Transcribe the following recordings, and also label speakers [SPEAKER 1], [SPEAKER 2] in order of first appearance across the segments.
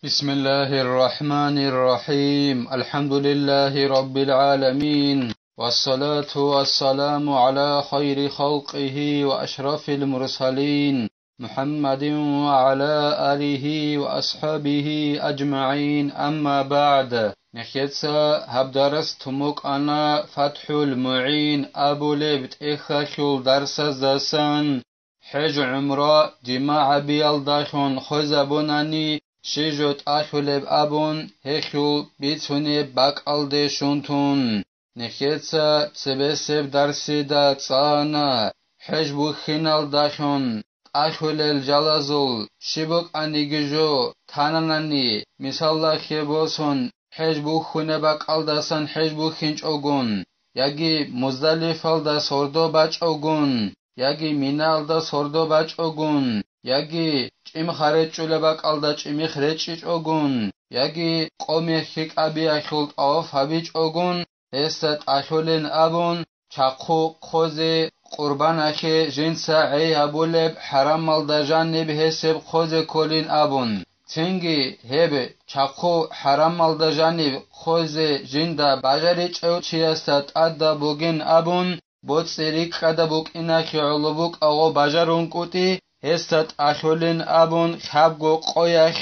[SPEAKER 1] بسم الله الرحمن الرحيم. الحمد لله رب العالمين، والصلاة والسلام على خير خلقه وأشرف المرسلين محمد وعلى آله وأصحابه أجمعين. أما بعد، نخيتسا هبدرس تموك أنا فتح المعين أبو لبت إخاشول درس الزسان حج عمره جماع بيالداشون خزبوناني شجوت أخلب أبون هخو بيتوني باك ألدي شونتون. نخيتسا تسبسب درسي دا تسانا حجبو خينال داشون أخل الجلازول شبك أنيجو تاناناني مثال خيبوسون حجبو خونه باك ألداسان حجبو خينج أوغون ياجي مزدلف ألدا سردو باج أوغون ياجي مينا ألدا سردو باج أوغون ياجي ჭიმ ხარეჭულება ყალდა ჭიმი ხრეჭი ჭოგუნ ياجي قومي خيك أبي أخول طاف هبي ჭოგუნ هستا أخولن أبون چاقو خوزي قربان أخي جنسا عي أبولب حرام مالدجان نبهسب خوزي كولين أبون تنگي هب چاقو حرام مالدجان خوزي جندا باجري چو چياستا أدا بوگين أبون بوتسيريك قدا بوك إناخي علوبوك أغو باجرون كوتي هستت أخولين أبون خبگو قويخ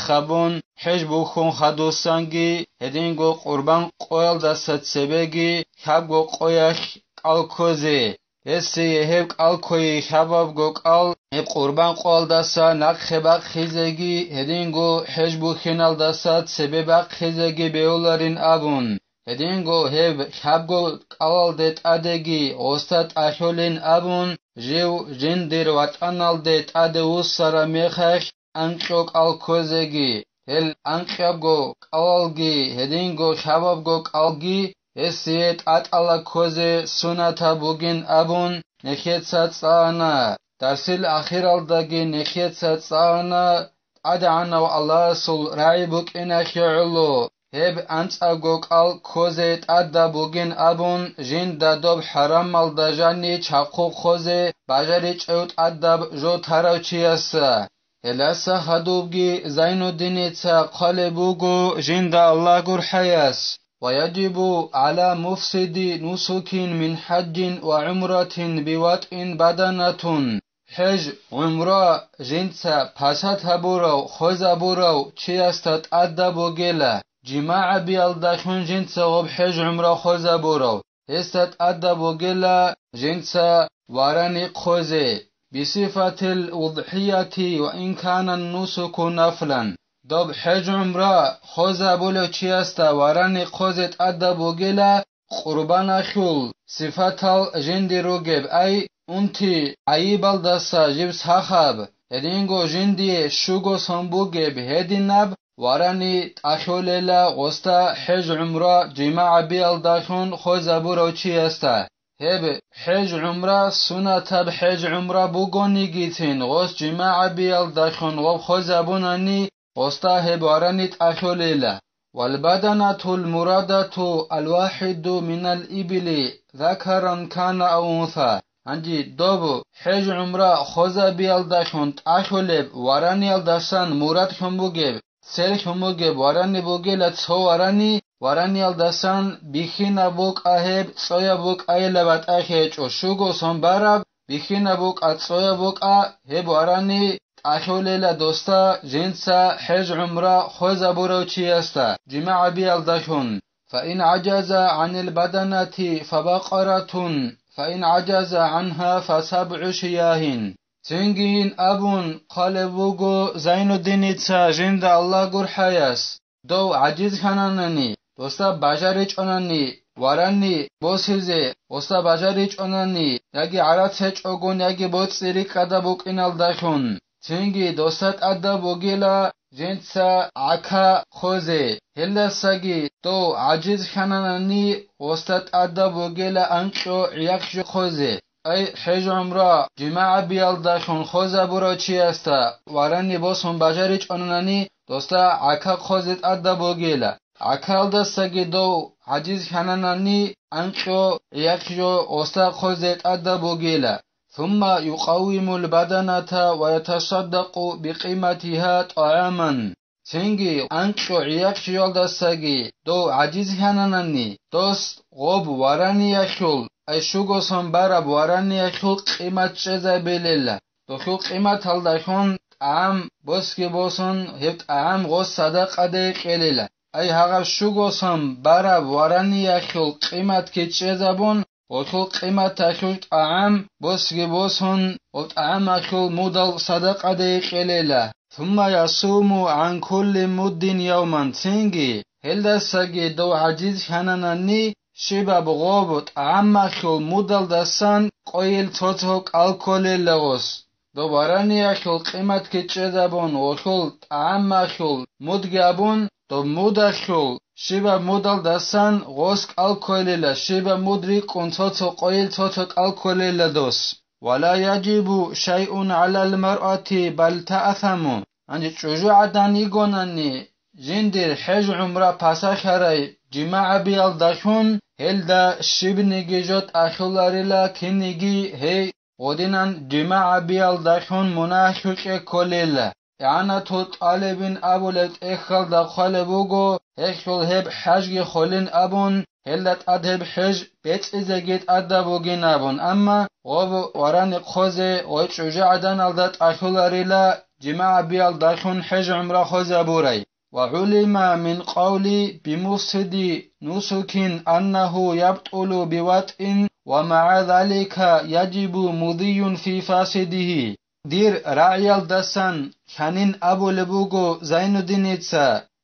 [SPEAKER 1] خبون حجبو خون خدوسانگي هدينگو قربان قويل دست سبگي خبگو قويخ قلقوزي هسي يهب قلقوي خبابگو قل هب قربان قويل دستا نق خبق خيزگي هدينگو حجبو خينال دست سببق خيزگي بيولارين أبون هدينگو هب خبگو قلال دت أدگي غستت أخولين أبون جيو جندير واتانال ديت أدوس سرا ميخش أنقوك الكوزيجي هل أنقيابگو قلالگي هدينگو خبابگو قلالگي هسيت أتالا كوزي سنتا بوگين أبون نخيت ساتسانا درسل أخيرال داگي نخيت ساتسانا أدعنا والله سول رايبوك إناخي علو هب أنت أقوك الكوزيت أدى بوگين أبون جين دادوب حرام مالدجاني چاقو خوزي باجري چوت أدب جو تراو چياسا هلاسا خدوبگي زينو دينيتا قالبوغو جين دا الله gur حياس ويجب على مفسد نسك من حج وعمرة بوطء بدنة حج عمره جنسا پاسات هبورو خوزا بورو چياستات أدى بوگيلا جماع بيالداشون جنسا غب حج عمره خوزا بورو هستت أدى بوگيلا جنسا واراني خوزي بصفة الوضحية وإن كان النسك نفلا دوب حج عمره خوزا بولو چياستا واراني خوزت أدى بوگيلا قربان أخول صفة الجندي روگب أي انتي عيبال دسا جبس حخب هدينگو جندي شوگو سنبوگب هدينب واراني تأخوليلا غستا حج عمره جماع بيالداشون خوزا بورو چياستا هب حج عمره سنة تب حج عمره بوگوني گيتين غس جماع بيالداشون وب خوزا بوناني غستا هب واراني تأخوليلا والبدنة المرادة الواحد من الإبل ذكرا كان أو أنثى عندي دوبو حج عمره خوزا بيالداشون تأخوليب واراني الداشان مراد خمبوگب سلك هموگب واراني بوگيلا تسو واراني الدسان بيخينا بوك أهب صويا بوك أيلبات أخيج وشوغو سنبارب بيخينا بوك أتصويا بوك أهب واراني أخوليلا دوستا جنسا حج عمره خوزا بورو چياستا جماع بيالداشون فإن عجز عن البدنة فبقرة فإن عجز عنها فسبع شياهين تنگين أبون قالبوغو زين الدينيتسا جند الله gur حياس دو عجيز خانانني دوستا باجاريچ اوناني واراني بوسيزي دوستا باجاريچ اوناني ياگي عراتچ اوگون ياگي بوتسيري قدا بوقينال داشون تنگي دوستات أدى بوگيلا جنسا عكا خوزي هلساگي دو عجيز خانانني دوستات أدى بوگيلا أنقو عياقشو خوزي أي حج عمره جماع بيالداشون خوزا بورو چياستا واراني بوسون باجاريچ اوناني دوستا عكا خوزت أدى بوگيلا عكا الدستاگي دو عجيز خانانني أنقو عياقشو دوستا خوزت أدى بوگيلا ثم يقوم البدنة ويتصدق بقيمتها طعاما تنگی انچو عیق شیال دستگی دو عجیز هنانانی دوست غب وارانی یخول ایشوگو سن براب وارانی یخول قیمت چیزه بلیله دو خول قیمت هل دخون عام بسکی بوسن هفت عام غص صدق ده قلیله ای هغه شوگو سن براب وارانی یخول قیمت که چیزه بون وخول قیمت تخول عام بسکی بوسن و عام خول مودل صدق ده قلیله ثم يصوم عن كل مد يوما تنجي هل دستگی دو عجیز هنانانی شبه بغابت عما خل مدل دستان قویل توتوک الکل لغوس دوباره نیاخل قیمت که چه دبون و خل عما خل مدگابون دو مدخل شبه مدل دستان غسک الکل ل شبه مدری کن توتو قویل توتوک الکل لدوس ولا يجب شيء على المرأة بل تأثم عند شجوع دانيغوناني جندر حج عمره پاسخرای جماع بیال داشون هل دا شب نگیجات اخلارلا کنگی هی ودینان جماع بیال داشون مناحق کلیل یعنی تو طالبین ابولت اخل دا خالبوگو اخل هب حج خولین ابون هلت ادهب حج بیت ازگیت ادبوگی نبون اما غب وران خوزه و شجاع دان الدت اخلارلا جماع بیال داشون حج عمره خوزه بوری وعلم من قولي بمفسد نسك أنه يبطل بوطء ومع ذلك يجب مضي في فاسده دير رعيال دسان كانين أبو لبوغو زين الدين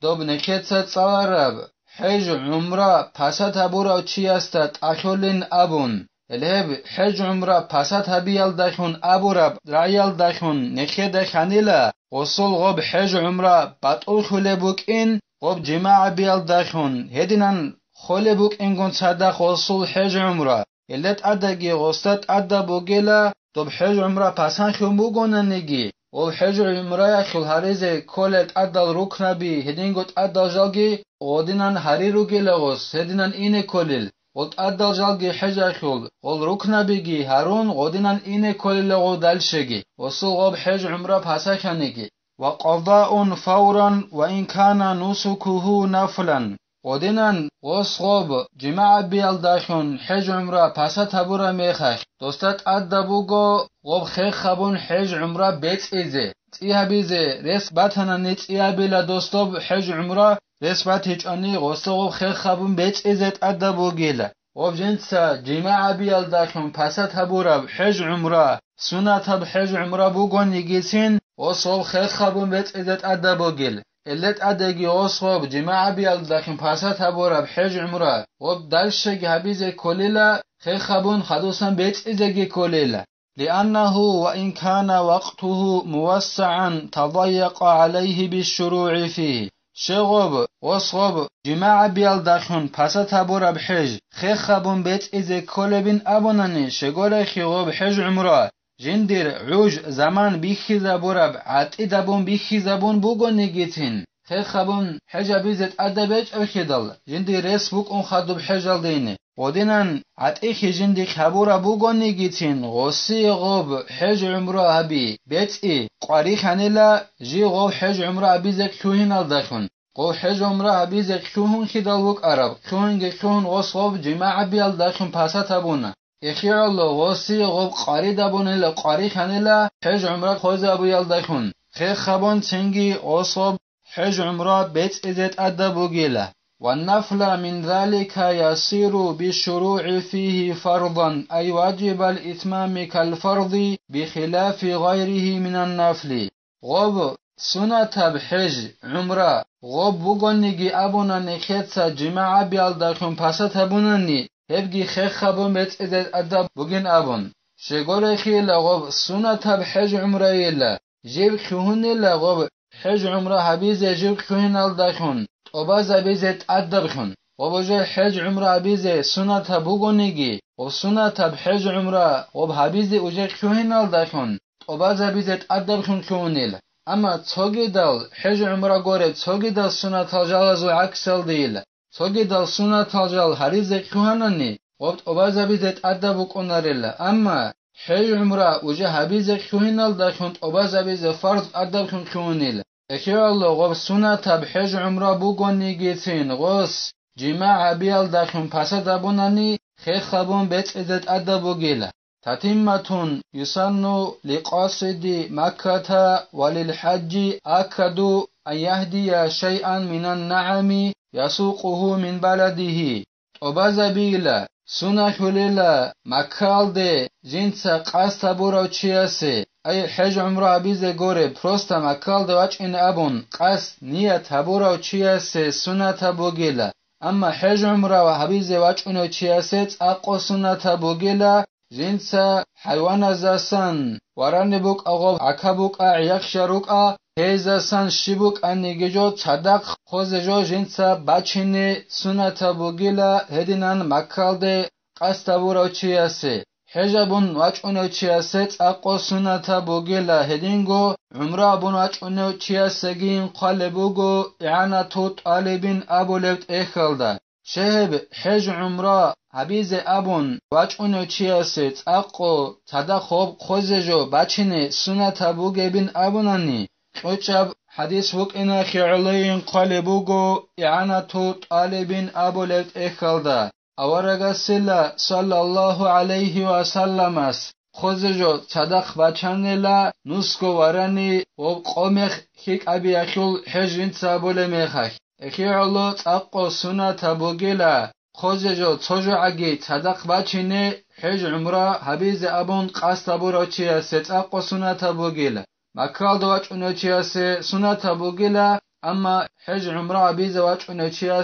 [SPEAKER 1] دوب نكتسا تصارب حج عمره پسات هبورا چی استد اخولين أبون الهب حج عمره پسات هبيال دخون أبورب رعيال دخون نكده خانيلا غسل غب حج عمره بطول خله بوك إن غب جماع بيال دخون هدينان خله بوك إن كنت صدق غسل حج عمره إلت أدقي غستت أدى بوغيلا دوب حج عمره پسان خون بوغونا نگي غب حج عمره خل هريزه كولت أدى ركنا بي هدين قد أدى جالگي غدينان هري روغيلا غس هدينان إنه كولل غد أدى جالگي حج خل غل ركنا بيگي هرون غدينان إنه كولل غدالشگي وصل غب حج عمره پسا کنگي وقضاء فورا وإن كان نسكه نفلا غدينان غس غب جماع بيال داشون حج عمره پسا تبورا ميخش دوستت أدى بوغو غب خيخ خبون حج عمره بيت إزي تيها بيزي رس باتنا نيت إيها بيلا دوستوب حج عمره رس بات هيج أني غسل غب خيخ خبون بيت إزيت أدى بوغيلا غب جنسا جماع بيال داشون پسا تبورا حج عمره سنة حج عمره بوغون يجيسين وصوب خيخ خبون بيت إزيت أدى بوغيل إلت أدقي وصوب جماع بيال داشون پسا تبورا حج عمره غب دلشگ هبيزي كوليلا خيخ خبون خدوسا بيت إزيجي كوليلا لأنه وإن كان وقته موسعا تضيق عليه بالشروع فيه شغب وصغب جماع بيال داشون پسا تبورا بحج خيخ خبون بيت إزي كولبين أبوناني شغول خيغب حج عمره جندر عوج زمان بيخي زبورب عطي دبون بيخي زبون بوغو نگيتين خيخ خبون حج بيزت أدبج أخيدل جندر رس بوك اون خدوب حجال ديني ودينان عطي خي جندر خبورا بوغو نگيتين غصي غوب حج عمره هبي بيت إي قاري خانيلا جي غوب حج عمره بيزك شوهين الدخون غوب حج عمره بيزك شوهن خيدل بوك عرب شوهن غصوب جماع بيال دخون پاسا تبونه اخي الله غصي غوب قاري دبونه قاري خانيلا حج عمره خوز ابو يال دخون خيخ خبون تنگي غصوب حج عمره بيت إزت أدبوغيلا والنفل من ذلك يصير بالشروع فيه فرضا أي واجب الإتمام كالفرض بخلاف غيره من النفل غب سنة بحج عمره غب بوغنگي أبونا نخيتسا جماعة بيالداكم پاسا تبونني هبگي خيخ خبون بيت إزت أدبوغين أبون شغول خيلا غب سنة بحج عمره يلا جيب خهون يلا غب حج عمره حبيز جيب خهون الداكم وباز بيزت أدبخون وبجه حج عمره بيزه سنة بوغونيجي وسنة بحج عمره وبحبيزه وجه كوهن الدخون وباز بيزت أدبخون كونيل أما توجي دال حج عمره غوري توجي دال سنة تلجال زو عكسل ديل توجي دال سنة تلجال هريزه كوهنني وباز بيزت أدبخوناريل أما حج عمره وجه حبيزه كوهن الدخون وباز بيزه فرض أدبخون كونيل اخيال غب سنة بحج عمره بوغوني جيتين غوس جماع بيال داخم پاسا دابوناني خيخ خبون بيت ازت ادبو گيلا تتمتون يسنو لقاصد مكة وللحج أكدوا أن يهدي شيئا من النعم يسوقه من بلده وبزبيلا سنة للا مكال دي جنسا قاستا بورو چياسي أي حج عمره بيزي غوري پروستا مكال دي واچين أبون قاس نيت بورو چياسي سنة بوغيلا اما حج عمره وحبيزي واچونو چياسي اقو سنة بوغيلا جنسا حيوان زاسن وراني بوك اغو عكابوك عيخشروك هيزاسن شبوك انيجو تصدق خوزجو جنسا باچيني سنة بوغيلا هدينان مكال دي قاستا بورو چياسي حجابون واچونو چياسي اقو سنة بوغيلا هدينگو عمره بون واچونو چياسيگين قالبوغو اعانتو طالبين ابو لفت اخلدا شهب حج عمره حبيز ابون واچونو چياسي اقو تدا خوب خوزجو باچيني سنة بوغيبين ابوناني وچاب حديث وك انا خيعلين قالبوغو اعانتو طالبين ابو لفت اخلدا аварагасила саллаллаху алейхи ва салламас خозجو صدق بچنلا نسکو ورانی و قومخ خیک ابی اخول حجین سابول میخک اخی علو تاقو سنت بوگیلا خозجو توجو اگی صدق بچینه حج عمره حبیز ابون قاست برو چیه تاقو سنت بوگیلا مکال دوچ اونو چیه سنت بوگیلا اما حج عمره حبیز وچ اونو چیه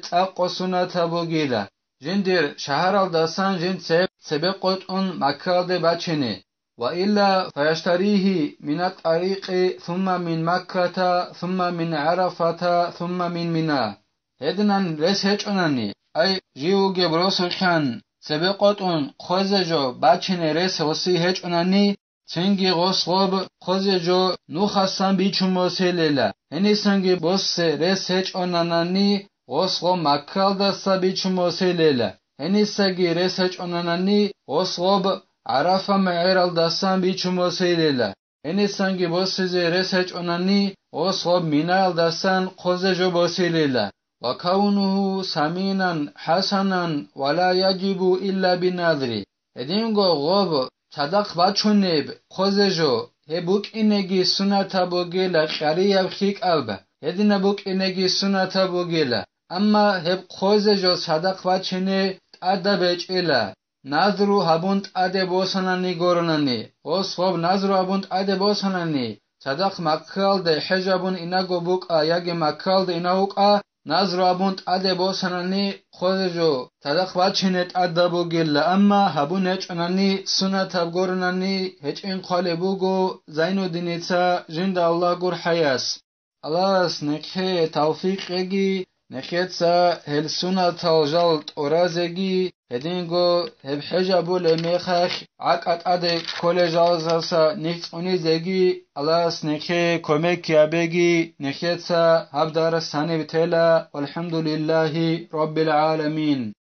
[SPEAKER 1] تاقو سنت بوگیلا جندر شهر الدسان جند سبقت اون مكة دي بچنه وإلا فيشتريه من الطريق ثم من مكة ثم من عرفة ثم من منى هدنان رس هچوناني أي جيو جبروسخان سبقت اون خوزجو بچنه رس وسي هچوناني چنگی غصب خوزجو نوخستان بیچون مسیلیلا هنی سنگی بس رس هچوناني غصغو مكال دستا بيچو موسيليلا هني ساگي رسج اوناناني غصغو عرفة معيرال دستان بيچو موسيليلا هني سانگي بوسيزي رسج اوناني غصغو مينال دستان خوزجو بوسيليلا وكونه سمينا حسنا ولا يجب إلا بنذر هدينغو غوب صدق باچونيب خوزجو هبوك إنگي سنة بوگيلا خريب خيك ألبا هدين بوك إنگي سنة بوگيلا اما هب خوزجو صدق بچنه ادبچ الا نظرو هبونت اده بوسنانی گورنانی وصوب نظرو هبونت اده بوسنانی صدق مکال ده حجابون اینا گوبوک آیاگ مکال ده اینا وک نظرو هبونت اده بوسنانی خوزجو صدق بچنه ادبو گل اما هبون هچ انانی سنت گورنانی هچ این قالبوگو زینو دینیتا جند الله گور حیاس الله سنکه توفیقگی نخيتسا هل سنة جلط أرازجي هدينغو هب حجابو لميخخ عقد أدي كل جالزاسا نيت أونيزجي الله سنكي كوميك يابجي نخيتسا هبدار السنة بتلا والحمد لله رب العالمين.